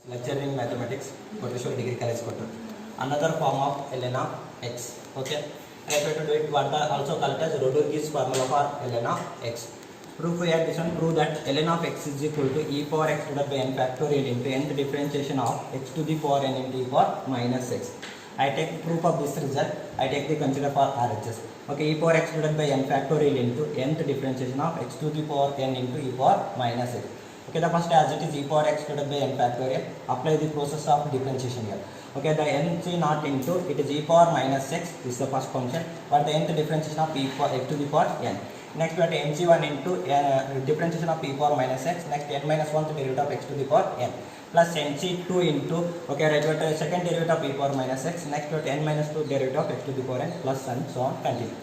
Lecture in mathematics, Koteshwar Degree College Kotturu. Another form of ln of x. Okay, I try to do it what are also called as Rodriguez formula for ln of x. Proof we have this one. Prove that ln of x is equal to e power x divided by n factorial into nth differentiation of x to the power n into e power minus x. I take proof of this result. I take the consider for RHS. Okay, e power x divided by n factorial into nth differentiation of x to the power n into e power minus x. Okay, the first as it is e power x divided by n factorial. Apply the process of differentiation here. Okay, the nc naught into it is e power minus x. This is the first function. But the nth differentiation of e power x to the power n. Next we have nc1 into differentiation of e power minus x. Next n minus 1 derivative of x to the power n. Plus nc2 into okay right we have second derivative of e power minus x. Next we have n minus 2 derivative of x to the power n plus and so on continue.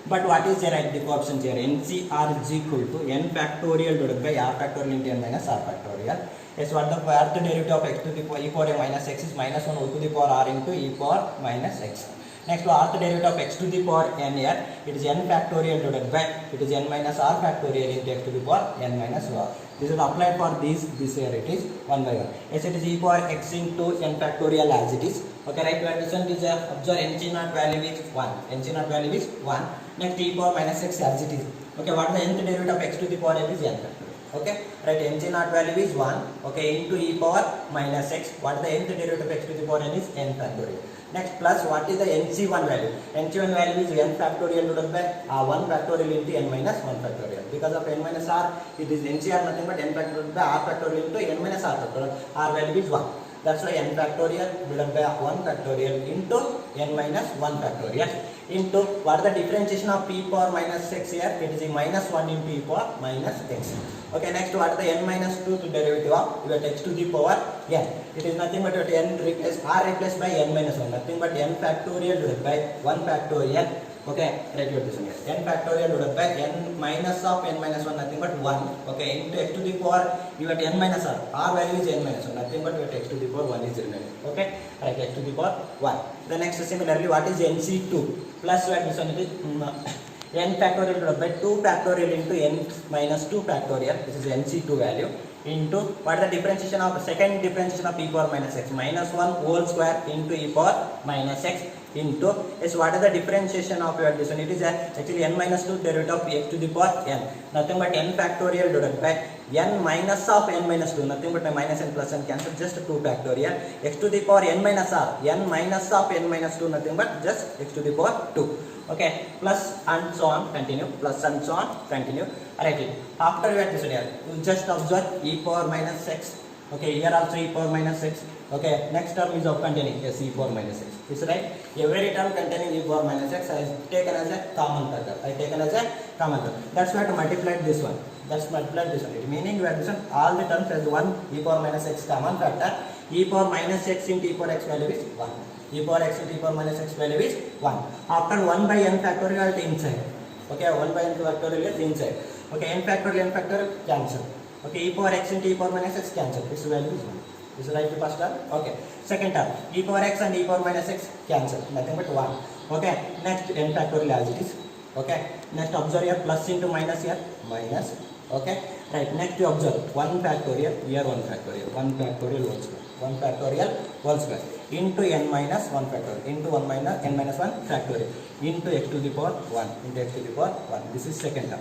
But what is the right options here? NCR is equal to n factorial divided by r factorial into n minus r factorial. Yes, what the fourth derivative of x to the power e power minus x is minus 1 to the power r into e power minus x. Next, rth derivative of x to the power n here, it is n factorial divided by it is n minus r factorial into x to the power n minus r. This is applied for this here it is 1 by 1. Yes, it is e power x into n factorial as it is. Okay, right, where this one is observe nc naught value is 1. nc naught value is 1. Next, e power minus x as it is. Okay, what is the nth derivative of x to the power n is n factorial. Okay, right, nc naught value is 1. Okay, into e power minus x. What is the nth derivative of x to the power n is n factorial. Next, plus what is the nc1 value? nc1 value is n factorial divided by 1 factorial into n minus 1 factorial. Because of n minus r, it is ncr nothing but n factorial by r factorial into n minus r factorial. R value is 1. That's why n factorial divided by 1 factorial into n minus 1 factorial into what is the differentiation of p power minus x here? It is a minus 1 into e power minus x. Okay, next what is the n minus 2 to derivative of you have x to the power n. It is nothing but n replaced r replaced by n minus 1. Nothing but n factorial divided by 1 factorial. Okay, write this one here. N factorial divided by n minus of n minus 1 nothing but 1. Okay, into x to the power you have n minus r. R value is n minus 1. Nothing but x to the power 1 is remaining. Okay, right, x to the power 1. The next similarly what is nc2 plus what this one is n factorial divided by 2 factorial into n minus 2 factorial. This is nc2 value into what is the differentiation of second differentiation of e power minus x minus 1 whole square into e power minus x into is what is the differentiation of your this one? It is actually n minus 2 derivative of x to the power n. Nothing but n factorial divided by n minus of n minus 2. Nothing but minus n plus n cancel, just 2 factorial. X to the power n minus r. n minus of n minus 2 nothing but just x to the power 2. Okay, plus and so on continue, plus and so on continue. Alright, after we have this one here, you just observe e power minus x. Okay, here also e power minus x. Okay, next term is of containing yes e power minus x. Is right? Every term containing e power minus x I taken as a common factor. I taken as a common factor. That's why to multiply this one. That's multiply this one. It meaning you have this one all the terms as 1 e power minus x common factor. E power minus x into e power x value is 1. E power x into e power minus x value is 1. After 1 by n factorial inside. Okay, 1 by n factorial is inside. Okay, n factorial cancel. Okay, e power x into e power minus x cancel. This value is 1. This is right the first term. Okay, second term e power x and e power minus x cancel. Nothing but 1. Okay, next n factorial as it is. Okay, next observe here plus into minus here minus. Okay, right, next you observe 1 factorial here 1 factorial 1 factorial whole square 1 factorial whole square into n minus 1 factorial into 1 minus n minus 1 factorial into x to the power 1 into x to the power 1. This is second term.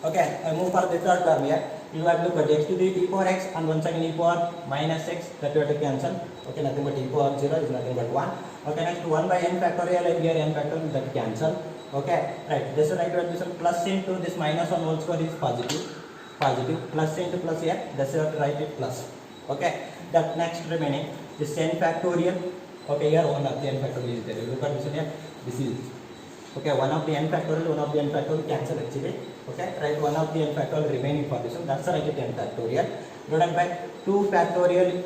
Okay, I move for the third term here. You have to look at x to the e power x and once again e power minus x that you have to cancel. Okay, nothing but e power 0 is nothing but 1. Okay, next 1 by n factorial and here n factorial that cancel. Okay, right, this is right to this one plus into this minus 1 whole square is positive plus into plus here that's you have to write it plus. Okay, that next remaining this n factorial. Okay, here 1 of the n factorial is there. Look at this one here. This is okay, 1 of the n factorial, 1 of the n factorial cancel actually. Okay, right, 1 of the n factorial remaining for this one. That's right, n factorial divided by 2 factorial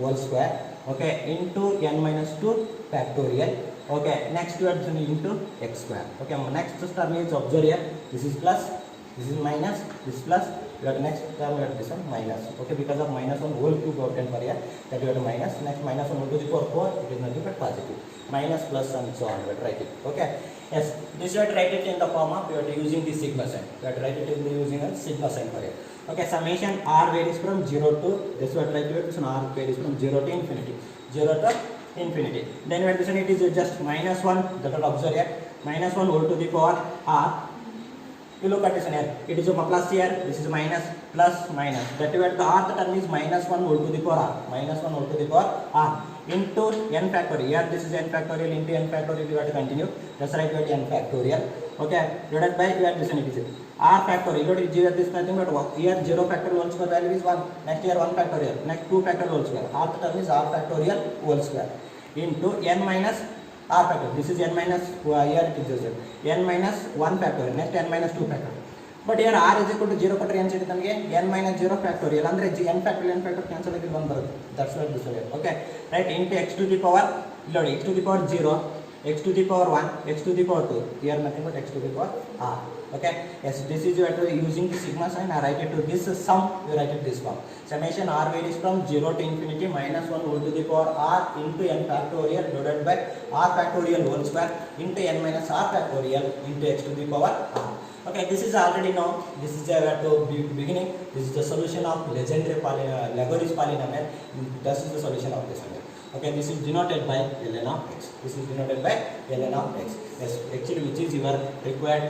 whole square. Okay, into n minus 2 factorial. Okay, next you have into x square. Okay, next term is observe here. This is plus, this is minus, this is plus. You have next term you have this one minus. Okay, because of minus 1 whole cube obtained for here, that you have minus. Next minus 1 whole to the power 4, it is nothing but positive. Minus, plus and so on. You have to write it. Okay. Yes, this you have to write it in the form of you have to using the sigma sign. You have to write it in the using a sigma sign for here. Okay, summation r varies from 0 to this what like this r varies from 0 to infinity, 0 to infinity. Then when this one it is just minus 1, that will observe here, minus 1 whole to the power r. You look at this one here, it is a plus here, this is minus, plus minus, that way the rth term is minus 1 whole to the power r, minus 1 whole to the power r into n factorial. Here this is n factorial into n factorial, you have to continue, that's right, you have n factorial. Okay, divided by here this one it is r factorial, you have to give this nothing but here 0 factorial whole square value is 1, next here 1 factorial, next 2 factorial whole square, rth term is r factorial whole square into n minus r factorial, this is n minus, here it is just n minus 1 factorial, next n minus 2 factorial. But here r is equal to 0 ಕೊಟ್ಟರೆ ಏನು ಸಿಗುತ್ತೆ ನಮಗೆ n minus 0 factorial ಅಂದರೆ n factorial cancel ಆಗಿ 1 ಬರುತ್ತೆ, that's what this is. Okay right, into x to the power, ನೋಡಿ x to the power 0, x to the power 1, x to the power 2, here nothing but x to the power r. Okay, yes, this is you have to using the sigma sign, I write it to this sum, you write it this form. Summation r varies from 0 to infinity minus 1 whole to the power r into n factorial divided by r factorial whole square into n minus r factorial into x to the power r. Okay, this is already known, this is at the beginning, this is the solution of legendary Lagrange polynomial, this is the solution of this one. Okay, this is denoted by ln of x, this is denoted by ln of x. Yes, actually which is your required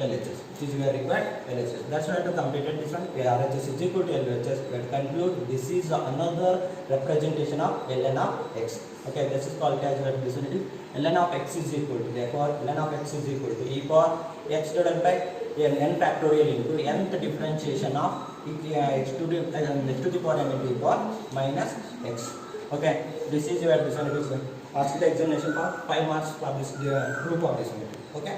LHS, which is your required LHS. That's why to complete this one, RHS is equal to LHS. We conclude this is another representation of ln of x. Okay, this is called as this one, ln of x is equal to, therefore ln of x is equal to e power x divided by n factorial into nth differentiation of x to the power n into e power minus x. Okay, this is your this one, ask the examination for 5 marks for this proof of this one. Okay,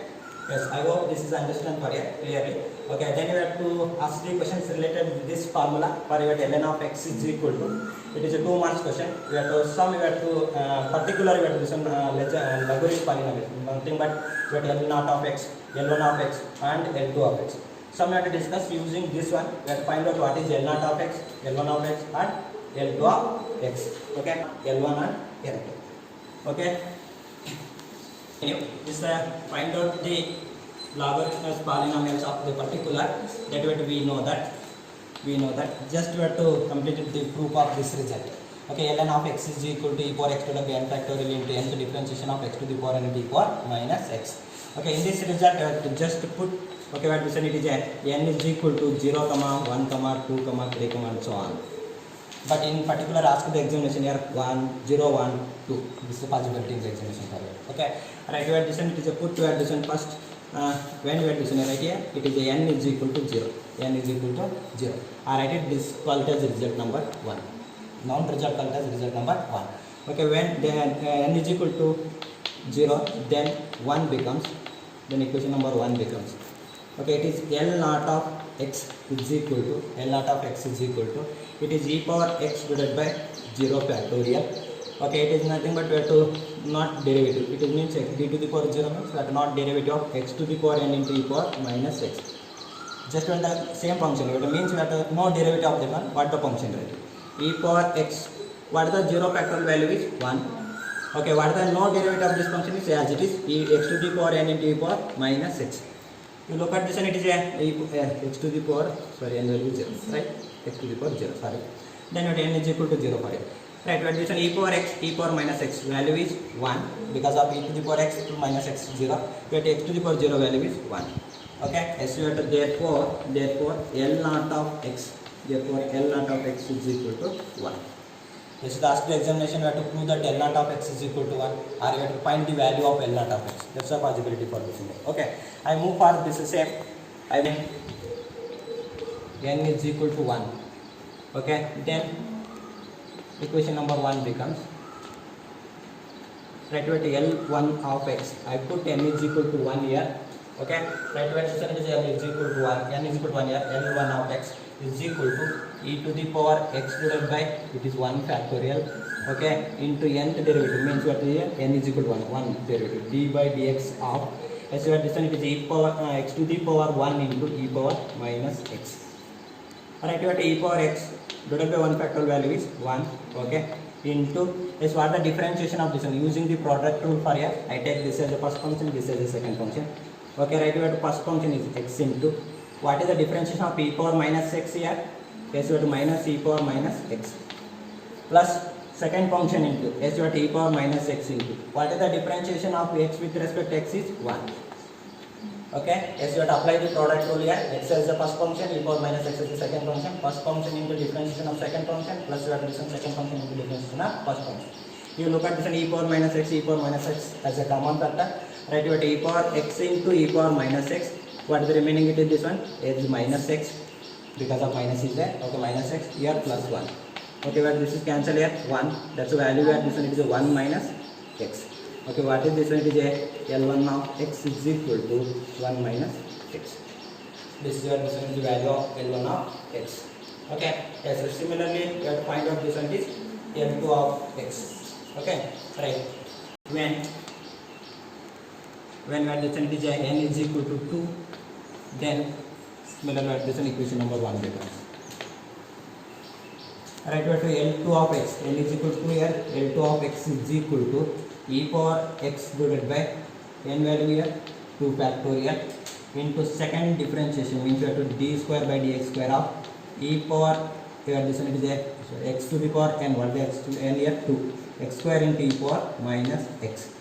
yes, I hope this is understand for you clearly. Okay, then you have to ask the questions related to this formula for your ln of x is equal to, it is a 2 marks question. You have to sum, you have to particular, you have to listen Lagrange polynomial, nothing but you have L naught of x, L1 of x and L2 of x. Some you have to discuss using this one, you have to find out what is L naught of x, L1 of x and L2 of x. Okay, L1 and L2. Okay, this find out the Lagrange polynomials of the particular, that way we know that just we have to complete the proof of this result. Okay, ln of x is equal to e power x to the n factorial into nth differentiation of x to the power n into e power minus x. Okay, in this result you have to just put, okay, what this one it is n is equal to 0, 1, 2, 3, and so on. But in particular ask the examination here 1, 0, 1, 2. This is the possibility in the examination for you. Okay, right, you have this one, it is a put to addition first. When you have this one right here, it is n is equal to 0. N is equal to 0. I write it this called as result number 1. Non-result called as result number 1. Okay, when the n is equal to 0, then 1 becomes, then equation number 1 becomes. Okay, it is L naught of x is equal to, L naught of x is equal to, it is e power x divided by 0 factorial. Okay, it is nothing but we have to not derivative, it means x d to the power 0 means we have to not derivative of x to the power n into e power minus x. Just when the same function, it means we have to no derivative of the one, what the function right? E power x, what the 0 factorial value is 1. Okay, what the no derivative of this function is as it is x to the power n into e power minus x. You look at this and it is x to the power, sorry, n value is 0, right? X to the power 0, sorry. Then n is equal to 0 for it. Right, when this one e power x, e power minus x value is 1 because of e to the power x to minus x 0. But x to the power 0 value is 1. Okay, so therefore L naught of x, therefore L naught of x is equal to 1. This is the asked examination, we have to prove that L naught of x is equal to 1, or you have to find the value of L naught of x. That's a possibility for this. Okay, I move for this same. I mean n is equal to 1. Okay, then equation number 1 becomes, right, with L1 of x. I put n is equal to 1 here. Okay, right, when this one is n is equal to 1, n is equal to 1 here, L1 of x is equal to e to the power x divided by, it is 1 factorial, okay, into nth derivative, means what is here, n is equal to 1 derivative, d by dx of, as you understand, it is e power x to the power 1 into e power minus x. Alright, you have e power x divided by 1 factorial value is 1, okay, into, is what the differentiation of this one, using the product rule for here, I take this as the first function, this as the second function. Okay, right, you have the first function is x into what is the differentiation of e power minus x here? S equal to minus e power minus x plus second function into s equal to e power minus x into what is the differentiation of x with respect to x is 1. Okay, yes, you have to apply the product rule here. X is the first function, e power minus x is the second function. First function into differentiation of second function plus you have to do some second function into differentiation of first function. You look at this one, e power minus x as a common factor. Right, you have to e power x into e power minus x. What is the remaining? It is this one, is minus x because of minus is there. Okay, minus x here plus 1. Okay, but this is cancel here 1. That's the value where this one it is 1 minus x. Okay, what is this one? It is a L1 of x is equal to 1 minus x. This is this one is the value of L1 of x. Okay, yes, so similarly you have to find out this one is L2 of x. Okay, right. When this one is n is equal to 2, then similarly this one equation number 1 becomes. Right, we have to L2 of x, n is equal to here, L2 of x is equal to e power x divided by n value here 2 factorial into second differentiation means you have to d square by dx square of e power here this one is x to the power n, what is x to n here 2 x square into e power minus x.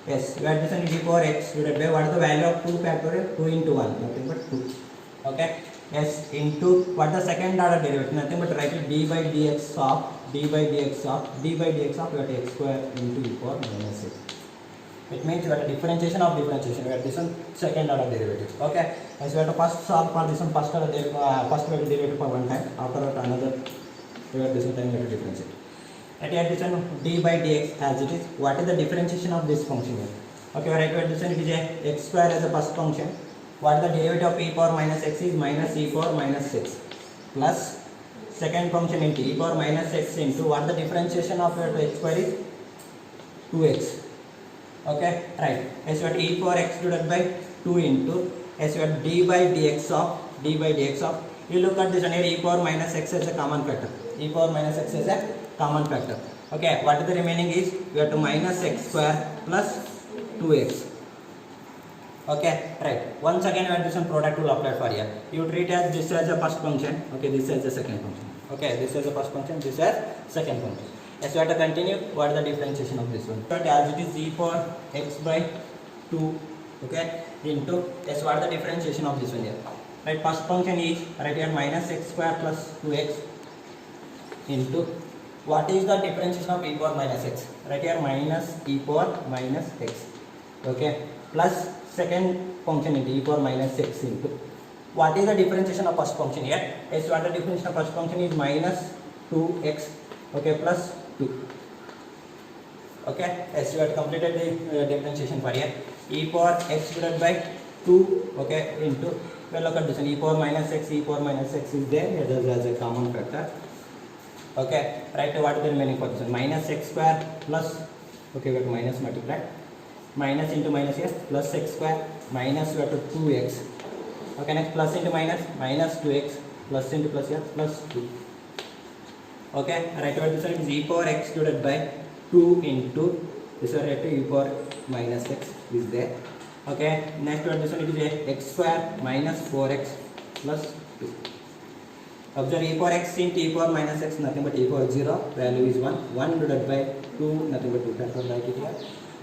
Yes, where this one is e power x divided by what is the value of 2 factorial? 2 into 1, nothing but 2. Okay, yes, into what the second order derivative, nothing but write it d by dx of you have x square into e power minus x. It means you have a differentiation of differentiation. You have this one second order derivative. Okay, as you have to first solve for this one first order derivative for one time. After that another you have this one time you have to differentiate. At this one d by dx as it is. What is the differentiation of this function here? Okay, right. At this one it is a x square as a first function. What is the derivative of e power minus x is minus e power minus x plus second function into e power minus x into what the differentiation of your x square is 2x. Okay, right. As you have e power x divided by 2 into as you have d by dx of you look at this one here e power minus x as a common factor. E power minus x as a common factor. Okay, what is the remaining is you have to minus x square plus 2x. Okay, right. Once again you have this one product will apply for here. You treat as this as the first function. Okay, this is the second function. Okay, this is the first function, this is second function. Yes, you have to continue. What is the differentiation of this one? But as it is e power x by 2, okay, into yes, what is the differentiation of this one here? Right, first function is right here minus x square plus 2x into what is the differentiation of e power minus x? Right here minus e power minus x. Okay, plus second function into e power minus x into what is the differentiation of first function here? Yes, what the differentiation of first function is minus 2x, okay, plus 2. Okay, yes, you have completed the differentiation for here. E power x divided by 2, okay, into, well, look at this one, e power minus x is there, here as a common factor. Okay, right, what is the remaining for this one? Minus x square plus, okay, we have to minus multiply. Minus into minus here, plus x square, minus you have to 2x. Okay, next plus into minus, minus 2x, plus into plus here, plus 2. Okay, right over this one is e power x divided by 2 into this one right to e power minus x is there. Okay, next over this one it is x square minus 4x plus 2. Observe e power x into e power minus x, nothing but e power 0, value is 1. 1 divided by 2, nothing but 2 factor like it here.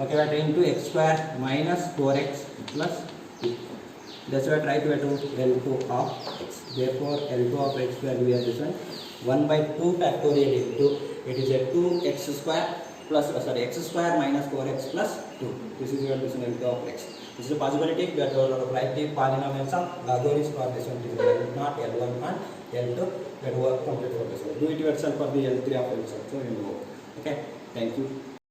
Okay, we are into x square minus 4x plus 2. That's why I try to L2 of x. Therefore, L2 of x value is this one 1 by 2 factorial into it is a 2x square plus x square minus 4x plus 2. This is your L2 of x. This is a possibility. We are going to write the polynomials of Lagrange for this one. Not L1 and L2. We have to work complete for this one. Do it yourself for the L3 of x. So you know. Okay. Thank you.